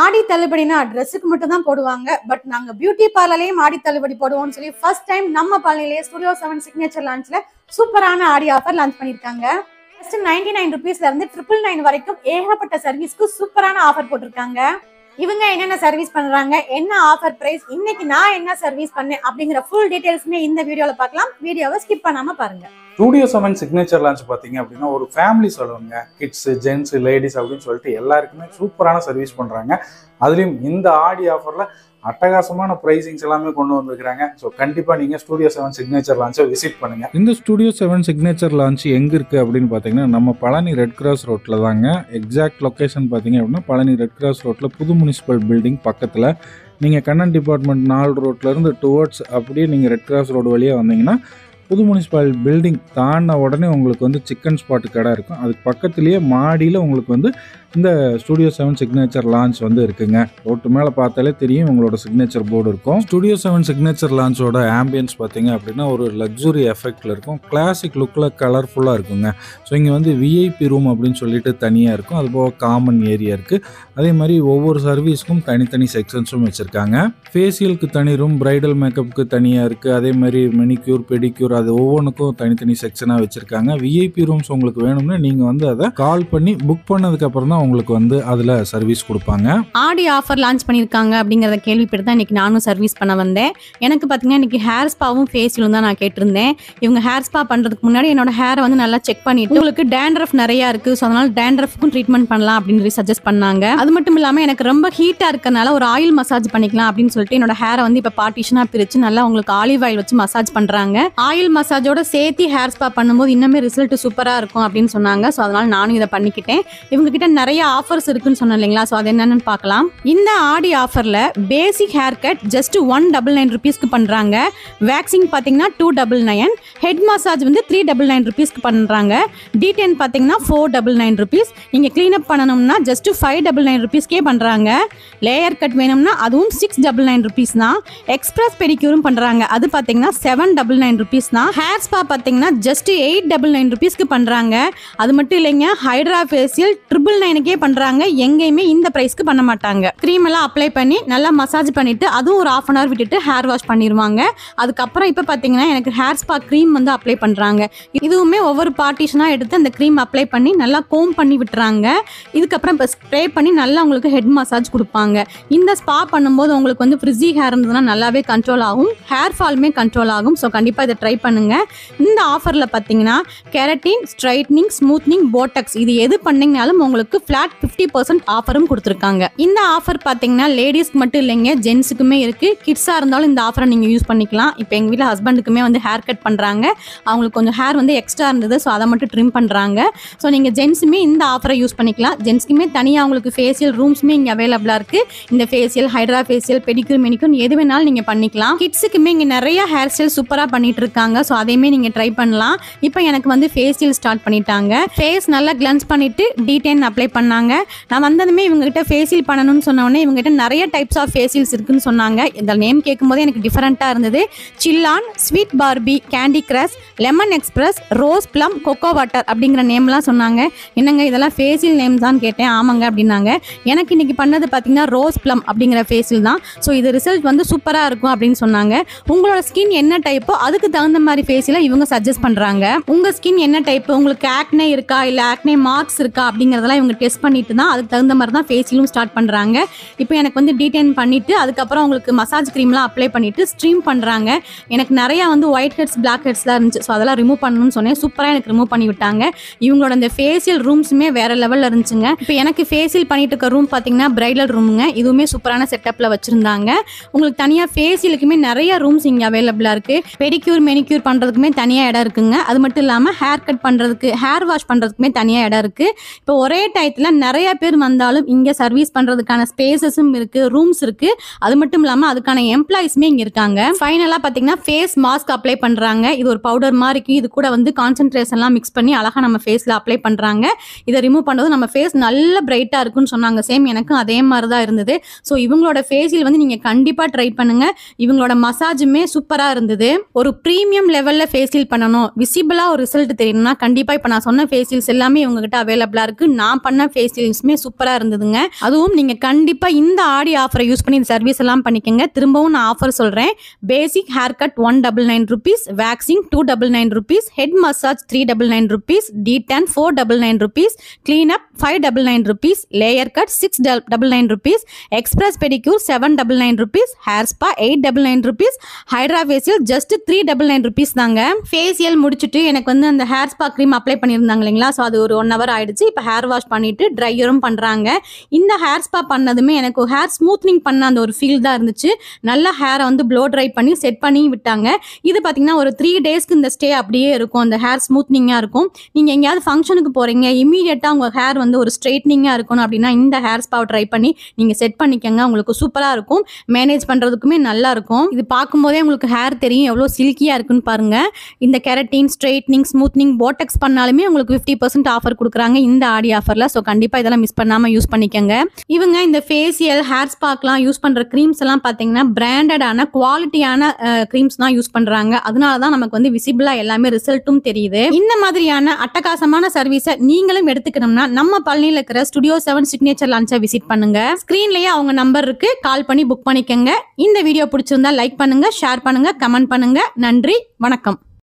ஆடி தள்ளுபடினா ட்ரெஸ்ஸுக்கு மட்டும் தான் போடுவாங்க. பட் நாங்க பியூட்டி பார்லர்லயும் ஆடி தள்ளுபடி போடுவோம்னு சொல்லி ஃபர்ஸ்ட் டைம் நம்ம பழனியிலேயே ஸ்டுடியோ 7 சிக்னேச்சர் லான்ச்ல சூப்பரான ஆடி ஆஃபர் லான்ச் பண்ணிருக்காங்க. ஜஸ்ட் 99 rupeesல இருந்து 999 வரைக்கும் ஏகப்பட்ட சர்வீஸ்க்கு சூப்பரான ஆஃபர் போட்டிருக்காங்க. இவங்க என்னென்ன சர்வீஸ் பண்றாங்க, என்ன ஆஃபர் பிரைஸ், இன்னைக்கு நான் என்ன சர்வீஸ் பண்ணேன் அப்படிங்கிற ஃபுல் டீடைல்ஸ்மே இந்த வீடியோல பார்க்கலாம். வீடியோவை ஸ்கிப் பண்ணாம பாருங்க. ஸ்டுடியோ 7 சிக்னேச்சர் லான்ச் பார்த்தீங்க அப்படின்னா ஒரு ஃபேமிலி சலூனுங்க. கிட்ஸ், ஜென்ஸ், லேடிஸ் அப்படின்னு சொல்லிட்டு எல்லாருக்குமே சூப்பரான சர்வீஸ் பண்ணுறாங்க. அதுலேயும் இந்த ஆடி ஆஃபரில் அட்டகாசமான ப்ரைசிங்ஸ் எல்லாமே கொண்டு வந்திருக்கிறாங்க. ஸோ கண்டிப்பாக நீங்கள் ஸ்டுடியோ 7 சிக்னேச்சர் லான்ச்சை விசிட் பண்ணுங்கள். இந்த ஸ்டுடியோ 7 சிக்னேச்சர் லான்ச் எங்கே இருக்குது அப்படின்னு பார்த்தீங்கன்னா நம்ம பழனி ரெட் கிராஸ் ரோட்டில் தாங்க. எக்ஸாக்ட் லொக்கேஷன் பார்த்தீங்க அப்படின்னா பழனி ரெட் கிராஸ் ரோட்டில் புது முனிசிபல் பில்டிங் பக்கத்தில். நீங்கள் கண்ணன் டிபார்ட்மெண்ட் 4 ரோட்லேருந்து டுவர்ட்ஸ் அப்படியே நீங்கள் ரெட் கிராஸ் ரோடு வழியாக வந்தீங்கன்னா புது முனிசிபல் பில்டிங் தாண்டின உடனே உங்களுக்கு வந்து சிக்கன் ஸ்பாட்டு கடை இருக்கும். அதுக்கு பக்கத்துலேயே மாடியில் உங்களுக்கு வந்து இந்த ஸ்டுடியோ 7 சிக்னேச்சர் லான்ச் வந்து இருக்குங்க. ரோட்டு மேலே பார்த்தாலே தெரியும் உங்களோட சிக்னேச்சர் போர்டு இருக்கும். ஸ்டுடியோ 7 சிக்னேச்சர் லான்ச்சோட ஆம்பியன்ஸ் பார்த்தீங்க அப்படின்னா ஒரு லக்ஸுரி எஃபெக்டில் இருக்கும். கிளாசிக் லுக்கில் கலர்ஃபுல்லாக இருக்குங்க. ஸோ இங்கே வந்து விஐபி ரூம் அப்படின்னு சொல்லிட்டு தனியாக இருக்கும். அது போக காமன் ஏரியா இருக்குது. அதே மாதிரி ஒவ்வொரு சர்வீஸ்க்கும் தனித்தனி செக்ஷன்ஸும் வச்சுருக்காங்க. ஃபேஷியலுக்கு தனி ரூம், பிரைடல் மேக்கப்புக்கு தனியாக இருக்குது. அதே மாதிரி மெனிக்யூர், பெடிக்யூர் அது ஒவ்வொன்றுக்கும் தனித்தனி செக்ஷனாக வச்சுருக்காங்க. விஐபி ரூம்ஸ் உங்களுக்கு வேணும்னா நீங்கள் வந்து அதை கால் பண்ணி புக் பண்ணதுக்கப்புறம் தான் உங்களுக்கு வந்து அதில் சர்வீஸ் கொடுப்பாங்க. ஆடி ஆஃபர் லான்ச் பண்ணியிருக்காங்க அப்படிங்கிறத கேள்விப்பட்டு தான் இன்னைக்கு நானும் சர்வீஸ் பண்ண வந்தேன். எனக்கு பார்த்தீங்கன்னா இன்னைக்கு ஹேர் ஸ்பாவும் ஃபேஷியலும் தான் நான் கேட்டிருந்தேன். இவங்க ஹேர் ஸ்பா பண்ணுறதுக்கு முன்னாடி என்னோட ஹேரை வந்து நல்லா செக் பண்ணிட்டு உங்களுக்கு டேண்ட்ரஃப் நிறையா இருக்குது, ஸோ அதனால டேண்ட்ரஃப்க்கும் ட்ரீட்மெண்ட் பண்ணலாம் அப்படின்னு சஜஸ்ட் பண்ணாங்க. அது மட்டும் இல்லாமல் எனக்கு ரொம்ப ஹீட்டாக இருக்கனால ஒரு ஆயில் மசாஜ் பண்ணிக்கலாம் அப்படின்னு சொல்லிட்டு என்னோட ஹேரை வந்து இப்போ பார்ட்டிஷனாக பிரித்து நல்லா உங்களுக்கு ஆலிவ் ஆயில் வச்சு மசாஜ் பண்ணுறாங்க. ஆயில் மசாஜோட சேர்த்து ஹேர் ஸ்பா பண்ணும்போது இன்னுமே ரிசல்ட் சூப்பராக இருக்கும் அப்படின்னு சொன்னாங்க. ஸோ அதனால நானும் இதை பண்ணிக்கிட்டேன். இவங்க கிட்ட நிறைய ஆஃபர்ஸ் இருக்குன்னு சொன்னேன் இல்லைங்களா, ஸோ அது என்னன்னு பார்க்கலாம். இந்த ஆடி ஆஃபரில் பேசிக் ஹேர் கட் ஜஸ்ட் 199 rupeesக்கு பண்ணுறாங்க. வேக்சிங் பார்த்தீங்கன்னா 299, ஹெட் மசாஜ் வந்து 399 rupeesக்கு பண்ணுறாங்க. D10 பார்த்தீங்கன்னா 499 rupees. நீங்கள் க்ளீனப் பண்ணணும்னா ஜஸ்ட் 599 rupeesக்கே பண்ணுறாங்க. லேயர் கட் வேணும்னா அதுவும் 699 rupees தான். எக்ஸ்பிரஸ் பெடிக்யூரும் பண்ணுறாங்க. அது பார்த்தீங்கன்னா 799 rupees தான். ஹேர் ஸ்பா பார்த்தீங்கன்னா ஜஸ்ட் 899 rupeesக்கு பண்ணுறாங்க. அது மட்டும் இல்லைங்க, ஹைட்ரா ஃபேஷியல் 999க்கே பண்ணுறாங்க. எங்கேயுமே இந்த ப்ரைஸ்க்கு பண்ண மாட்டாங்க. க்ரீம் எல்லாம் அப்ளை பண்ணி நல்லா மசாஜ் பண்ணிட்டு அதுவும் ஒரு 1/2 hour விட்டுட்டு ஹேர் வாஷ் பண்ணிடுவாங்க. அதுக்கப்புறம் இப்போ பார்த்தீங்கன்னா எனக்கு ஹேர் ஸ்பா க்ரீம் வந்து அப்ளை பண்ணுறாங்க. இதுவுமே ஒவ்வொரு பார்ட்டிஷனாக எடுத்து அந்த க்ரீம் அப்ளை பண்ணி நல்லா கோம் பண்ணி விட்டுறாங்க. இதுக்கப்புறம் இப்போ ஸ்ப்ரே பண்ணி நல்லா உங்களுக்கு ஹெட் மசாஜ் கொடுப்பாங்க. இந்த ஸ்பா பண்ணும்போது உங்களுக்கு வந்து ஃப்ரிஸி ஹேர் இருந்ததுன்னா நல்லாவே கண்ட்ரோல் ஆகும், ஹேர் ஃபாலுமே கண்ட்ரோல் ஆகும். ஸோ கண்டிப்பாக இதை ட்ரை பண்ணுங்க. இந்த ஆஃபரில் பார்த்தீங்கன்னா கெரட்டின், ஸ்ட்ரைட்னிங், ஸ்மூத்னிங், போட்டக்ஸ் இது எது பண்ணீங்கனாலும் உங்களுக்கு ஃபிளாட் 50% ஆஃபரும் கொடுத்துருக்காங்க. இந்த ஆஃபர் பார்த்தீங்கன்னா லேடிஸ்க்கு மட்டும் இல்லைங்க, ஜென்ஸுக்குமே இருக்கு. கிட்ஸாக இருந்தாலும் இந்த ஆஃபரை நீங்கள் யூஸ் பண்ணிக்கலாம். இப்போ எங்கள் வீட்டில் ஹஸ்பண்டுக்குமே வந்து ஹேர் கட் பண்ணுறாங்க. அவங்களுக்கு கொஞ்சம் ஹேர் வந்து எக்ஸ்ட்ரா இருந்தது, ஸோ அதை மட்டும் ட்ரிம் பண்ணுறாங்க. ஸோ நீங்கள் ஜென்ஸுமே இந்த ஆஃபரை யூஸ் பண்ணிக்கலாம். ஜென்ஸ்க்குமே தனியாக அவங்களுக்கு ஃபேஷியல் ரூம்ஸுமே இங்கே அவைலபிளாக இருக்குது. இந்த facial, hydra facial, pedicure, manicure எது வேணாலும் நீங்கள் பண்ணிக்கலாம். கிட்ஸுக்குமே இங்கே நிறைய ஹேர் ஸ்டைல் சூப்பராக பண்ணிட்டு இருக்காங்க. ஸோ அதையுமே நீங்கள் ட்ரை பண்ணலாம். இப்போ எனக்கு வந்து ஃபேஷியல் ஸ்டார்ட் பண்ணிட்டாங்க. ஃபேஸ் நல்லா கிளன்ஸ் பண்ணிட்டு D10 அப்ளை பண்ணாங்க. நான் வந்ததுமே இவங்ககிட்ட ஃபேஷியல் பண்ணணும்னு சொன்னோடனே இவங்ககிட்ட நிறைய டைப்ஸ் ஆஃப் ஃபேஷியல்ஸ் இருக்குன்னு சொன்னாங்க. இந்த நேம் கேட்கும்போது எனக்கு டிஃபரெண்ட்டாக இருந்தது. சில்லான், sweet Barbie, candy crush, lemon express, rose plum, coco water அப்படிங்கிற நேம்லாம் சொன்னாங்க. என்னங்க இதெல்லாம் ஃபேஷியல் நேம் தான் கேட்டேன். ஆமாங்க அப்படின்னாங்க. எனக்கு இன்னைக்கு பண்ணது பார்த்தீங்கன்னா ரோஸ் ப்ளம் அப்படிங்கிற ஃபேஷியல் தான். ஸோ இது ரிசல்ட் வந்து சூப்பராக இருக்கும் அப்படின்னு சொன்னாங்க. உங்களோட ஸ்கின் என்ன டைப்போ அதுக்கு தகுந்த மாதிரி ஃபேஷியலை இவங்க சஜஸ்ட் பண்ணுறாங்க. உங்கள் ஸ்கின் என்ன டைப், உங்களுக்கு ஆக்னே இருக்கா இல்லை ஆக்னே மார்க்ஸ் இருக்கா அப்படிங்கிறதெல்லாம் இவங்க டெஸ்ட் பண்ணிட்டு தான் அதுக்கு தகுந்த மாதிரி தான் ஃபேஷியலும் ஸ்டார்ட் பண்ணுறாங்க. இப்போ எனக்கு வந்து D10 பண்ணிவிட்டு அதுக்கப்புறம் உங்களுக்கு மசாஜ் க்ரீம்லாம் அப்ளை பண்ணிவிட்டு ஸ்ட்ரீம் பண்ணுறாங்க. எனக்கு நிறையா வந்து ஒயிட் ஹெட்ஸ், பிளாக் ஹெட்ஸ்லாம் இருந்துச்சு. ஸோ அதெல்லாம் ரிமூவ் பண்ணணும்னு சொன்னேன். சூப்பராக எனக்கு ரிமூவ் பண்ணி விட்டாங்க. இவங்களோட இந்த ஃபேஷியல் ரூம்ஸுமே வேறு லெவலில் இருந்துச்சுங்க. இப்போ எனக்கு ஃபேஷியல் பண்ணிட்டு இருக்க ரூம் பார்த்தீங்கன்னா பிரைடல் ரூமுங்க. இதுவுமே சூப்பரான செட்டப்பில் வச்சுருந்தாங்க. உங்களுக்கு தனியாக ஃபேஷியலுக்குமே நிறைய ரூம்ஸ் இங்கே அவைலபிளாக இருக்குது. பெடிக்யூர், மெனிக்யூர் பண்ணுறதுக்குமே தனியாக இடம் இருக்குங்க. அது மட்டும் இல்லாமல் ஹேர் கட் பண்ணுறதுக்கு, ஹேர் வாஷ் பண்ணுறதுக்குமே தனியாக இடம் இருக்குது. இப்போ ஒரே டயத்தில் நிறைய பேர் வந்தாலும் இங்கே சர்வீஸ் பண்ணுறதுக்கான ஸ்பேசஸும் இருக்குது, ரூம்ஸ் இருக்குது. அது மட்டும் இல்லாமல் அதுக்கான எம்ப்ளாயிஸுமே இங்கே இருக்காங்க. ஃபைனலாக பார்த்தீங்கன்னா ஃபேஸ் மாஸ்க் அப்ளை பண்ணுறாங்க. இது ஒரு பவுடர் மாதிரி இருக்குது. இது கூட வந்து கான்சன்ட்ரேஷன்லாம் மிக்ஸ் பண்ணி அழகாக நம்ம ஃபேஸில் அப்ளை பண்ணுறாங்க. இதை ரிமூவ் பண்ணுறது நம்ம ஃபேஸ் நல்ல பிரைட்டாக இருக்குன்னு சொன்னாங்க. சேம் எனக்கும் அதே மாதிரி தான் இருந்தது. ஸோ இவங்களோட ஃபேஷியல் வந்து நீங்கள் கண்டிப்பாக ட்ரை பண்ணுங்கள். இவங்களோட மசாஜுமே சூப்பராக இருந்தது. ஒரு ப்ரீமியம் ப்ரீமியம் லெவலில் ஃபேஷியல் பண்ணணும், விசிபிளாக ஒரு ரிசல்ட் தெரியணும்னா கண்டிப்பாக இப்போ நான் சொன்ன ஃபேஷியல்ஸ் எல்லாமே உங்ககிட்ட அவைலபிளாக இருக்குது. நான் பண்ண ஃபேஷியல்ஸுமே சூப்பராக இருந்ததுங்க. அதுவும் நீங்கள் கண்டிப்பாக இந்த ஆடி ஆஃபரை யூஸ் பண்ணி இந்த சர்வீஸ் எல்லாம் பண்ணிக்கங்க. திரும்பவும் நான் ஆஃபர் சொல்கிறேன். Basic hair cut 199 rupees, waxing 299 rupees, head massage 399 rupees, detan 499 rupees, cleanup 599 rupees, layer cut 699 rupees, express pedicure 799 rupees, hair spa 899 rupees, hydra facial just 399 rupees தாங்க. ஃபேஷியல் முடிச்சுட்டு எனக்கு வந்து அந்த ஹேர் ஸ்பா க்ரீம் அப்ளை பண்ணியிருந்தாங்க இல்லைங்களா, so அது ஒரு 1 hour ஆயிடுச்சு. இப்போ ஹேர் வாஷ் பண்ணிட்டு ட்ரையரும் பண்ணுறாங்க. இந்த ஹேர் ஸ்பா பண்ணதுமே எனக்கு ஹேர் ஸ்மூத்னிங் பண்ண அந்த ஒரு ஃபீல் தான் இருந்துச்சு. நல்லா ஹேரை வந்து ப்ளோ ட்ரை பண்ணி செட் பண்ணி விட்டாங்க. இது பார்த்தீங்கன்னா ஒரு 3 daysக்கு இந்த ஸ்டே அப்படியே இருக்கும். அந்த ஹேர் ஸ்மூத்னிங்காக இருக்கும். நீங்கள் எங்கேயாவது ஃபங்க்ஷனுக்கு போகிறீங்க, இமீடியட்டாக உங்கள் ஹேர் வந்து ஒரு ஸ்ட்ரைட்னிங்காக இருக்கணும் அப்படின்னா இந்த ஹேர் ஸ்பாவை ட்ரை பண்ணி நீங்கள் செட் பண்ணிக்கங்க. உங்களுக்கு சூப்பராக இருக்கும். மேனேஜ் பண்ணுறதுக்குமே நல்லா இருக்கும். இது பார்க்கும்போதே உங்களுக்கு ஹேர் தெரியும் எவ்வளோ சில்கியாக இருக்குன்னு பாருங்கள். இந்த கெரட்டின், ஸ்ட்ரைட்னிங், ஸ்மூத்னிங், போட்டக்ஸ் பண்ணாலுமே உங்களுக்கு 50% ஆஃபர் கொடுக்குறாங்க இந்த ஆடி ஆஃபரில். ஸோ கண்டிப்பாக இதெல்லாம் மிஸ் பண்ணாமல் யூஸ் பண்ணிக்கங்க. இவங்க இந்த ஃபேஷியல், ஹேர் ஸ்பாக்கெலாம் யூஸ் பண்ணுற க்ரீம்ஸ் எல்லாம் பார்த்தீங்கன்னா பிராண்டடான குவாலிட்டியான க்ரீம்ஸ் தான் யூஸ் பண்ணுறாங்க. அதனால தான் நமக்கு வந்து விசிபிளாக எல்லாமே ரிசல்ட்டும் தெரியுது. இந்த மாதிரியான அட்டகாசமான சர்வீஸை நீங்களும் எடுத்துக்கணும்னா நம்ம பழனியில் இருக்கிற ஸ்டுடியோ 7 சிக்னேச்சர் லான்ச்சை விசிட் பண்ணுங்க. ஸ்க்ரீன்லேயே அவங்க நம்பர் இருக்கு, கால் பண்ணி புக் பண்ணிக்கங்க. இந்த வீடியோ பிடிச்சிருந்தா லைக் பண்ணுங்க, ஷேர் பண்ணுங்க, கமெண்ட் பண்ணுங்க. நன்றி, வணக்கம்.